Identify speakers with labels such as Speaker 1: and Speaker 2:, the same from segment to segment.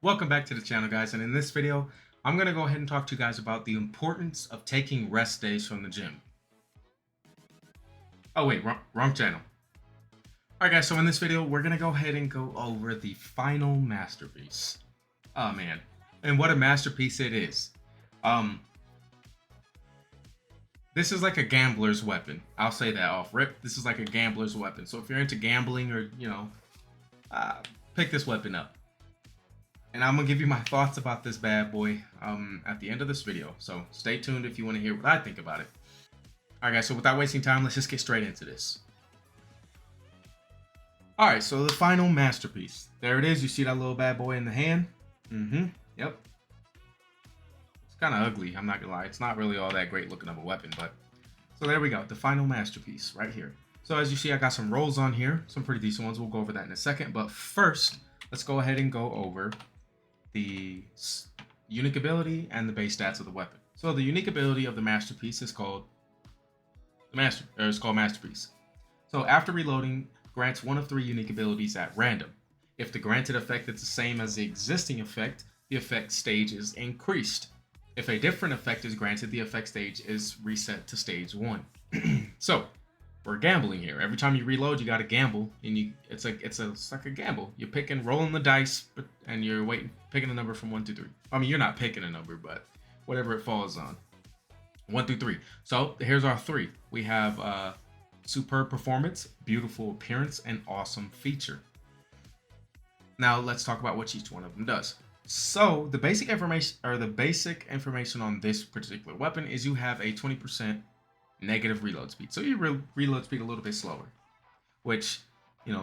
Speaker 1: Welcome back to the channel, guys, and in this video I'm going to go ahead and talk to you guys about the importance of taking rest days from the gym. Oh wait, wrong channel. Alright guys, so in this video we're going to go ahead and go over the final masterpiece. Oh man, and what a masterpiece it is. This is like a gambler's weapon. I'll say that off rip. This is like a gambler's weapon. So if you're into gambling or, pick this weapon up. And I'm going to give you my thoughts about this bad boy at the end of this video. So stay tuned if you want to hear what I think about it. Alright guys, so without wasting time, let's just get straight into this. Alright, so the final masterpiece. There it is. You see that little bad boy in the hand? Yep. It's kind of ugly, I'm not going to lie. It's not really all that great looking of a weapon, but... So there we go, the final masterpiece right here. So as you see, I got some rolls on here. Some pretty decent ones. We'll go over that in a second. But first, let's go ahead and go over the unique ability and the base stats of the weapon. So the unique ability of the masterpiece is called Masterpiece. So after reloading, grants one of 3 unique abilities at random. If the granted effect is the same as the existing effect, the effect stage is increased. If a different effect is granted, the effect stage is reset to stage 1. So we're gambling here. Every time you reload, you got to gamble, and it's like a gamble. You're rolling the dice, and you're picking a number from 1 to 3. I mean, you're not picking a number, but whatever it falls on. 1 through 3. So here's our 3. We have superb performance, beautiful appearance, and awesome feature. Now let's talk about what each one of them does. So the basic information on this particular weapon is you have a 20% negative reload speed. So your reload speed a little bit slower, which,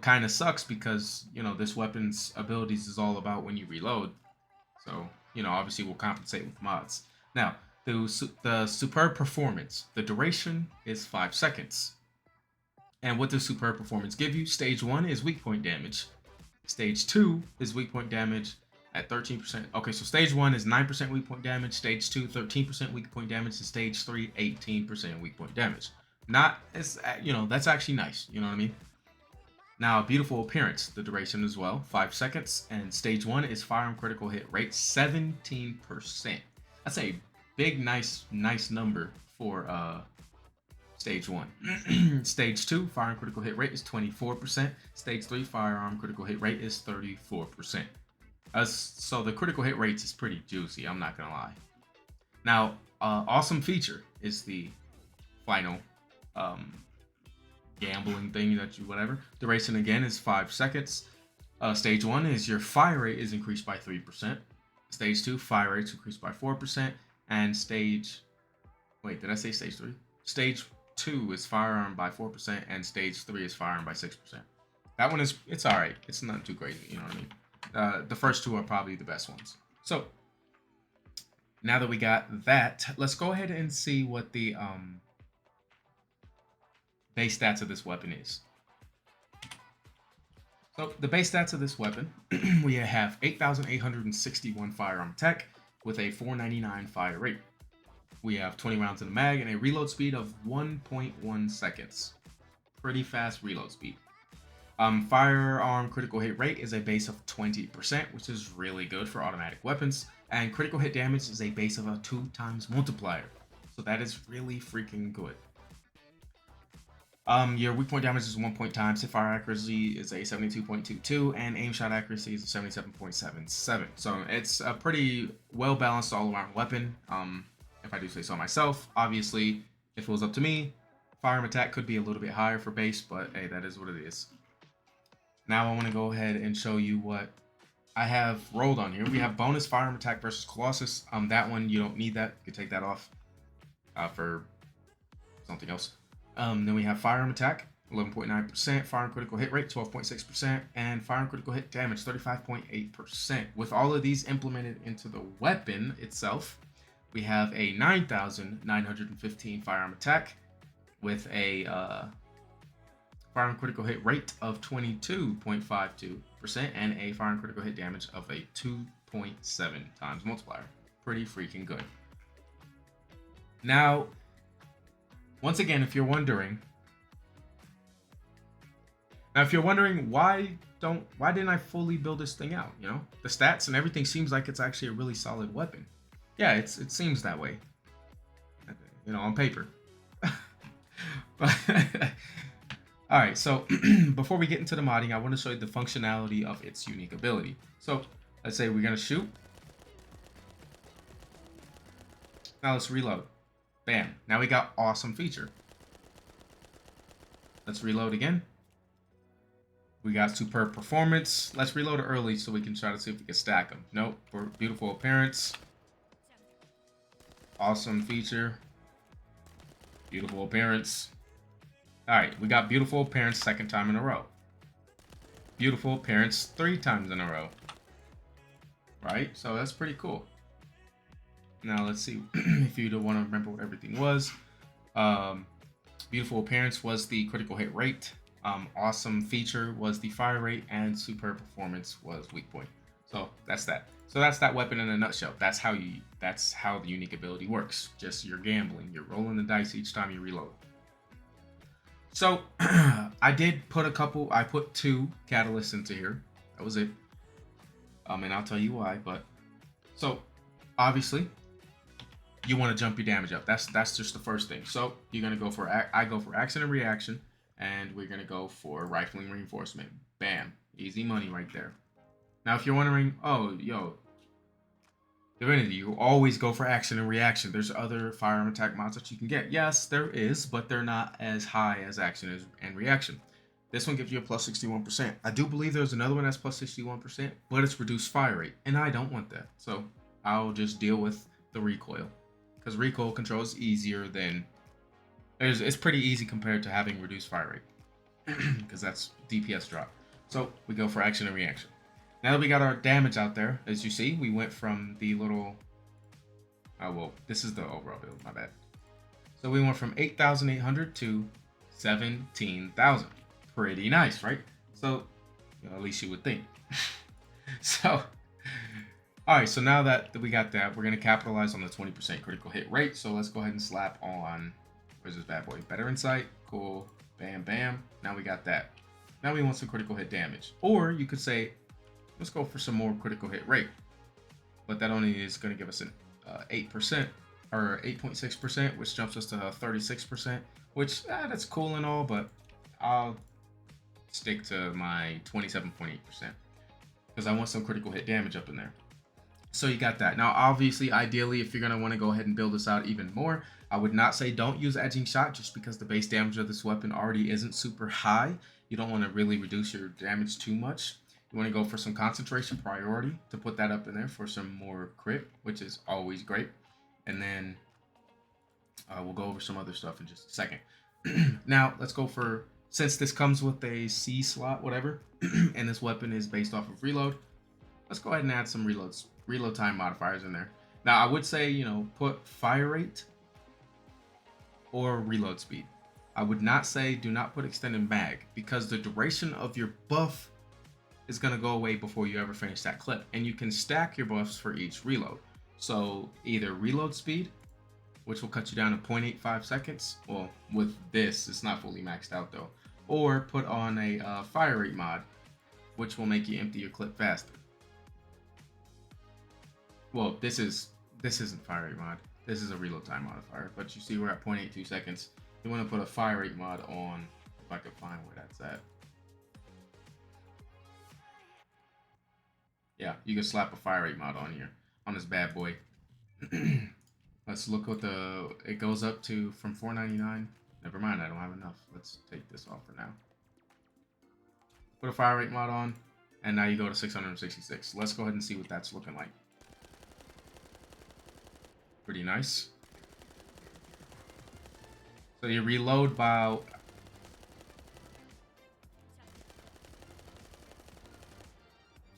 Speaker 1: kind of sucks because, this weapon's abilities is all about when you reload. So, obviously we'll compensate with mods. Now, the superb performance, the duration is 5 seconds. And what does superb performance give you? Stage 1 is weak point damage. Stage 2 is weak point damage at 13%. Okay, so stage 1 is 9% weak point damage, stage 2 13% weak point damage, and stage 3 18% weak point damage. Not as that's actually nice, you know what I mean? Now, beautiful appearance, the duration as well, 5 seconds, and stage 1 is firearm critical hit rate 17%. That's a big nice number for stage 1. Stage 2 firearm critical hit rate is 24%. Stage 3 firearm critical hit rate is 34%. So the critical hit rates is pretty juicy, I'm not gonna lie. Now, awesome feature is the final gambling thing whatever. Duration again is 5 seconds. Stage 1 is your fire rate is increased by 3%. Stage 2 fire rate's increased by 4%, and wait, did I say stage 3? Stage 2 is firearm by 4%, and stage 3 is firearm by 6%. That one it's alright. It's not too crazy, you know what I mean? The first 2 are probably the best ones. So now that we got that, let's go ahead and see what the base stats of this weapon is. So the base stats of this weapon, we have 8,861 firearm attack with a 499 fire rate. We have 20 rounds in the mag and a reload speed of 1.1 seconds. Pretty fast reload speed. Firearm critical hit rate is a base of 20%, which is really good for automatic weapons. And critical hit damage is a base of a 2x multiplier. So that is really freaking good. Your weak point damage is 1 point times. Hip fire accuracy is a 72.22, and aim shot accuracy is a 77.77. So it's a pretty well balanced all around weapon. If I do say so myself, obviously, if it was up to me, firearm attack could be a little bit higher for base, but hey, that is what it is. Now I want to go ahead and show you what I have rolled on here. We have bonus firearm attack versus Colossus. That one, you don't need that. You can take that off for something else. Then we have firearm attack, 11.9%, firearm critical hit rate, 12.6%, and firearm critical hit damage, 35.8%. With all of these implemented into the weapon itself, we have a 9,915 firearm attack with a firearm critical hit rate of 22.52% and a firearm critical hit damage of a 2.7 times multiplier. Pretty freaking good. Now, once again, if you're wondering why why didn't I fully build this thing out? You know, the stats and everything seems like it's actually a really solid weapon. Yeah, it seems that way. You know, on paper. But all right, so before we get into the modding, I want to show you the functionality of its unique ability. So let's say we're gonna shoot. Now let's reload. Bam. Now we got awesome feature. Let's reload again. We got superb performance. Let's reload early so we can try to see if we can stack them. Nope. For beautiful appearance. Awesome feature. Beautiful appearance. Alright, we got beautiful appearance second time in a row. Beautiful appearance 3 times in a row. Right? So that's pretty cool. Now let's see if you don't want to remember what everything was. Beautiful appearance was the critical hit rate. Awesome feature was the fire rate, and superb performance was weak point. So that's that. So that's that weapon in a nutshell. That's how the unique ability works. Just you're gambling. You're rolling the dice each time you reload. So I did put I put 2 catalysts into here. That was it. And I'll tell you why. But so obviously you want to jump your damage up. That's just the first thing. So you're gonna go for I go for action and reaction, and we're gonna go for rifling reinforcement. Bam, easy money right there. Now if you're wondering, oh yo, Divinity, you always go for action and reaction. There's other firearm attack mods that you can get. Yes, there is, but they're not as high as action and reaction. This one gives you a plus 61%. I do believe there's another one that's plus 61%, but it's reduced fire rate, and I don't want that. So I'll just deal with the recoil, because recoil control is easier than it's pretty easy compared to having reduced fire rate, because that's DPS drop. So we go for action and reaction. Now that we got our damage out there, as you see, we went from the little oh well, this is the overall build, my bad. So we went from 8,800 to 17,000. Pretty nice, right? So, you know, at least you would think. So alright, so now that we got that, we're gonna capitalize on the 20% critical hit rate. So let's go ahead and slap on, where's this bad boy? Better Insight, cool, bam, bam. Now we got that. Now we want some critical hit damage. Or you could say, let's go for some more critical hit rate. But that only is gonna give us an 8% or 8.6%, which jumps us to 36%, which that's cool and all, but I'll stick to my 27.8% because I want some critical hit damage up in there. So you got that. Now, obviously, ideally, if you're going to want to go ahead and build this out even more, I would not say don't use edging shot just because the base damage of this weapon already isn't super high. You don't want to really reduce your damage too much. You want to go for some concentration priority to put that up in there for some more crit, which is always great. And then we'll go over some other stuff in just a second. Now, let's go for, since this comes with a C slot, whatever, and this weapon is based off of reload, let's go ahead and add some reload time modifiers in there. Now, I would say, you know, put fire rate or reload speed. I would not say do not put extended mag, because the duration of your buff is going to go away before you ever finish that clip. And you can stack your buffs for each reload. So either reload speed, which will cut you down to 0.85 seconds. Well, with this, it's not fully maxed out though. Or put on a fire rate mod, which will make you empty your clip faster. Well, this isn't fire rate mod. This is a reload time modifier. But you see we're at 0.82 seconds. You want to put a fire rate mod on, if I can find where that's at. Yeah, you can slap a fire rate mod on here, on this bad boy. Let's look what it goes up to from $4.99. Never mind, I don't have enough. Let's take this off for now. Put a fire rate mod on, and now you go to 666. Let's go ahead and see what that's looking like. Pretty nice. So you reload about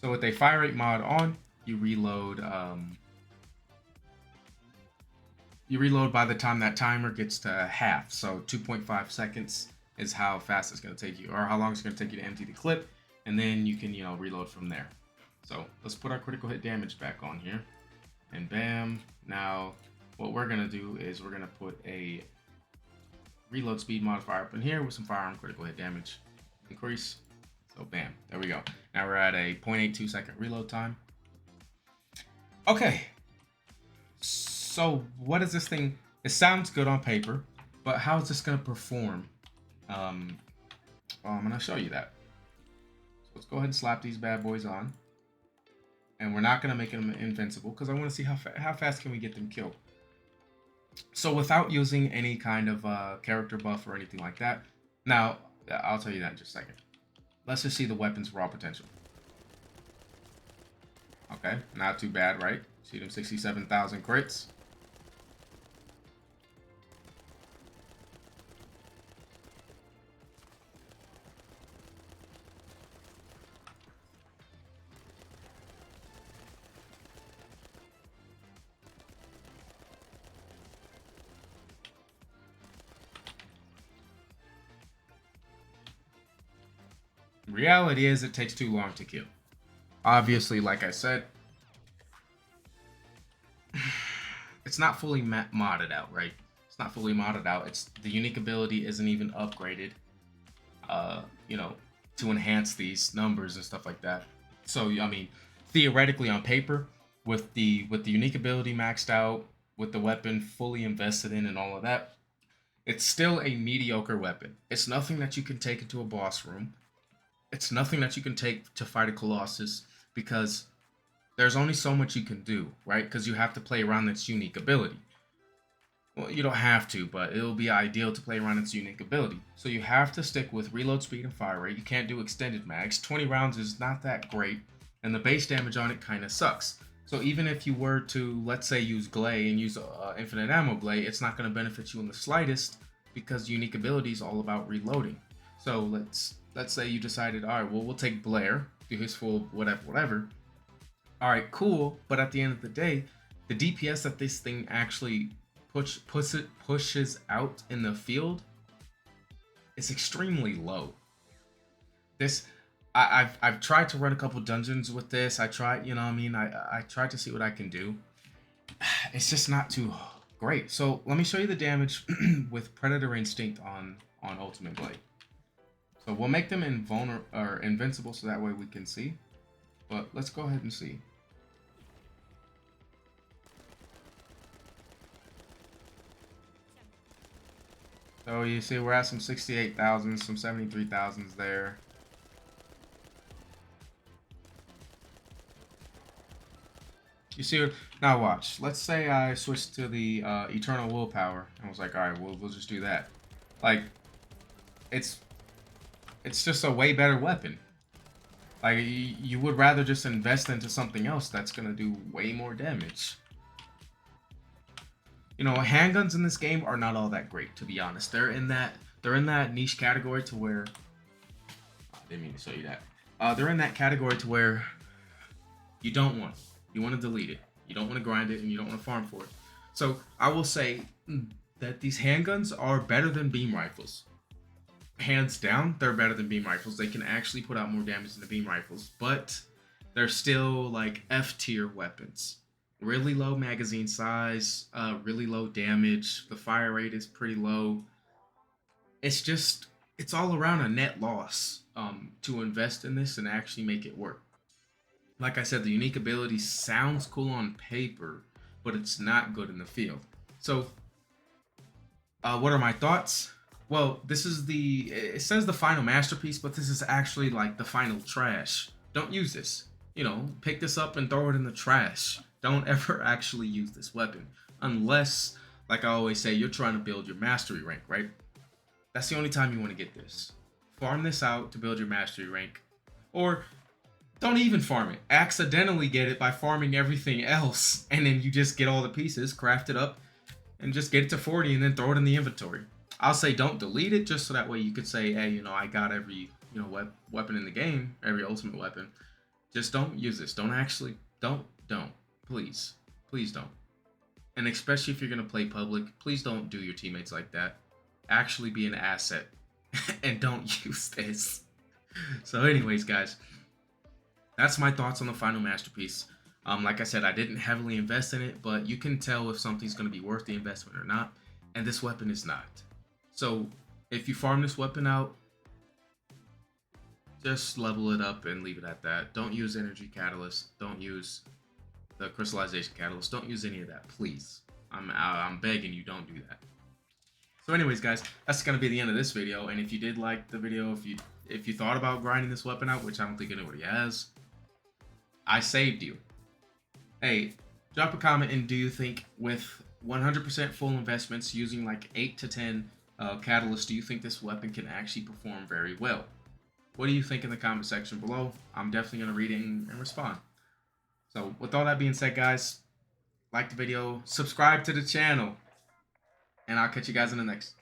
Speaker 1: so with a fire rate mod on, you reload by the time that timer gets to half. So 2.5 seconds is how fast it's going to take you, or how long it's going to take you to empty the clip, and then you can, you know, reload from there. So let's put our critical hit damage back on here, and bam. Now what we're going to do is we're going to put a reload speed modifier up in here with some firearm critical hit damage increase. So So bam, there we go. Now we're at a 0.82 second reload time. Okay. So what is this thing? It sounds good on paper, but how is this gonna perform? Well, I'm gonna show you that. So let's go ahead and slap these bad boys on. And we're not gonna make them invincible because I want to see how fast can we get them killed. So without using any kind of character buff or anything like that. Now, I'll tell you that in just a second. Let's just see the weapon's raw potential. Okay, not too bad, right? See them 67,000 crits. Reality is it takes too long to kill. Obviously, like I said, it's not fully modded out, right? It's not fully modded out. It's the unique ability isn't even upgraded, you know, to enhance these numbers and stuff like that. So I mean, theoretically on paper, with the unique ability maxed out, with the weapon fully invested in and all of that, it's still a mediocre weapon. It's nothing that you can take into a boss room. It's nothing that you can take to fight a Colossus because there's only so much you can do, right? Because you have to play around its unique ability. Well, you don't have to, but it'll be ideal to play around its unique ability. So you have to stick with reload speed and fire rate. You can't do extended mags. 20 rounds is not that great, and the base damage on it kind of sucks. So even if you were to, let's say, use Glay and use infinite ammo Glay, it's not going to benefit you in the slightest because unique ability is all about reloading. So let's say you decided, all right, well, we'll take Blair, do his full whatever. All right, cool. But at the end of the day, the DPS that this thing actually pushes out in the field is extremely low. I've tried to run a couple dungeons with this. I tried, you know what I mean? I tried to see what I can do. It's just not too great. So let me show you the damage with Predator Instinct on Ultimate Blade. So we'll make them invincible so that way we can see. But let's go ahead and see. So you see we're at some 68,000, some 73,000s there. You see, now watch. Let's say I switched to the Eternal Willpower and was like, all right, we'll just do that. Like, it's just a way better weapon. Like, you would rather just invest into something else that's gonna do way more damage. You know, handguns in this game are not all that great, to be honest. They're in that niche category to where I didn't mean to show you that. They're in that category to where you don't want it. You want to delete it. You don't want to grind it, and you don't want to farm for it. So I will say that these handguns are better than beam rifles. Hands down, they're better than beam rifles. They can actually put out more damage than the beam rifles, but they're still like F tier weapons. Really low magazine size, really low damage. The fire rate is pretty low. It's all around a net loss to invest in this and actually make it work. Like I said, the unique ability sounds cool on paper, but it's not good in the field. So, what are my thoughts? Well, it says the final masterpiece, but this is actually like the final trash. Don't use this. You know, pick this up and throw it in the trash. Don't ever actually use this weapon. Unless, like I always say, you're trying to build your mastery rank, right? That's the only time you want to get this. Farm this out to build your mastery rank. Or don't even farm it. Accidentally get it by farming everything else. And then you just get all the pieces, craft it up, and just get it to 40 and then throw it in the inventory. I'll say don't delete it just so that way you could say, hey, you know, I got every, you know, weapon in the game, every ultimate weapon. Just don't use this. Don't. Please don't. And especially if you're going to play public, please don't do your teammates like that. Actually be an asset and don't use this. So anyways, guys, that's my thoughts on the final masterpiece. Like I said, I didn't heavily invest in it, but you can tell if something's going to be worth the investment or not. And this weapon is not. So if you farm this weapon out, Just level it up and leave it at that. Don't use energy catalyst. Don't use the crystallization catalyst. Don't use any of that, please. I'm begging you, don't do that. So anyways, guys, that's gonna be the end of this video. And if you did like the video, if you thought about grinding this weapon out, which I don't think anybody has, I saved you. Hey, drop a comment, and do you think with 100% full investments using like 8 to 10 catalysts, do you think this weapon can actually perform very well? What do you think in the comment section below? I'm definitely going to read it and respond. So with all that being said, guys, like the video, subscribe to the channel, and I'll catch you guys in the next.